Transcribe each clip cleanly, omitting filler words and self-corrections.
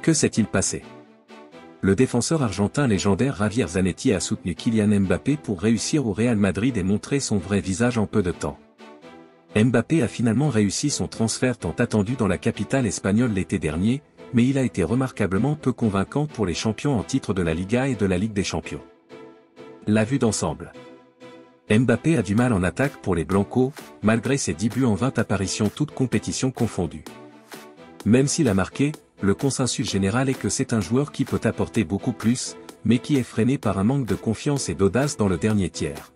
Que s'est-il passé? Le défenseur argentin légendaire Javier Zanetti a soutenu Kylian Mbappé pour réussir au Real Madrid et montrer son vrai visage en peu de temps. Mbappé a finalement réussi son transfert tant attendu dans la capitale espagnole l'été dernier, mais il a été remarquablement peu convaincant pour les champions en titre de la Liga et de la Ligue des Champions. La vue d'ensemble. Mbappé a du mal en attaque pour les Blancos, malgré ses 10 buts en 20 apparitions toutes compétitions confondues. Même s'il a marqué, le consensus général est que c'est un joueur qui peut apporter beaucoup plus, mais qui est freiné par un manque de confiance et d'audace dans le dernier tiers.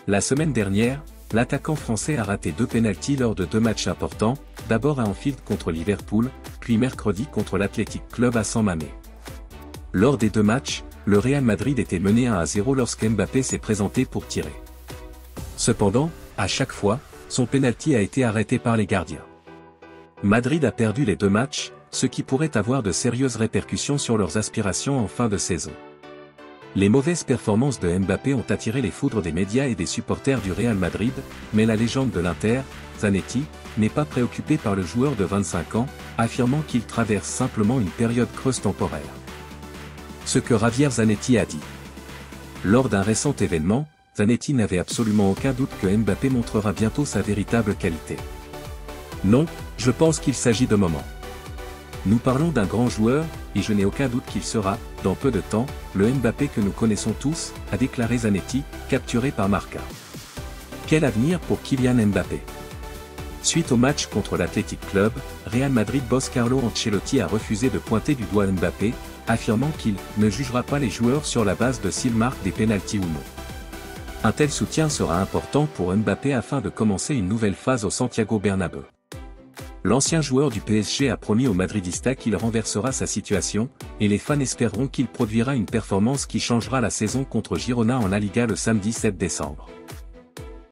La semaine dernière, l'attaquant français a raté 2 pénaltys lors de 2 matchs importants, d'abord à Anfield contre Liverpool, puis mercredi contre l'Athletic Club à San Mamés. Lors des 2 matchs, le Real Madrid était mené 1-0 lorsqu'Mbappé s'est présenté pour tirer. Cependant, à chaque fois, son pénalty a été arrêté par les gardiens. Madrid a perdu les 2 matchs, ce qui pourrait avoir de sérieuses répercussions sur leurs aspirations en fin de saison. Les mauvaises performances de Mbappé ont attiré les foudres des médias et des supporters du Real Madrid, mais la légende de l'Inter, Zanetti, n'est pas préoccupé par le joueur de 25 ans, affirmant qu'il traverse simplement une période creuse temporaire. Ce que Javier Zanetti a dit. Lors d'un récent événement, Zanetti n'avait absolument aucun doute que Mbappé montrera bientôt sa véritable qualité. Non, je pense qu'il s'agit de moments. Nous parlons d'un grand joueur, et je n'ai aucun doute qu'il sera, dans peu de temps, le Mbappé que nous connaissons tous, a déclaré Zanetti, capturé par Marca. Quel avenir pour Kylian Mbappé? Suite au match contre l'Athletic Club, Real Madrid boss Carlo Ancelotti a refusé de pointer du doigt Mbappé, affirmant qu'il ne jugera pas les joueurs sur la base de s'ils marquent des pénaltys ou non. Un tel soutien sera important pour Mbappé afin de commencer une nouvelle phase au Santiago Bernabéu. L'ancien joueur du PSG a promis aux Madridistas qu'il renversera sa situation, et les fans espéreront qu'il produira une performance qui changera la saison contre Girona en La Liga le samedi 7 décembre.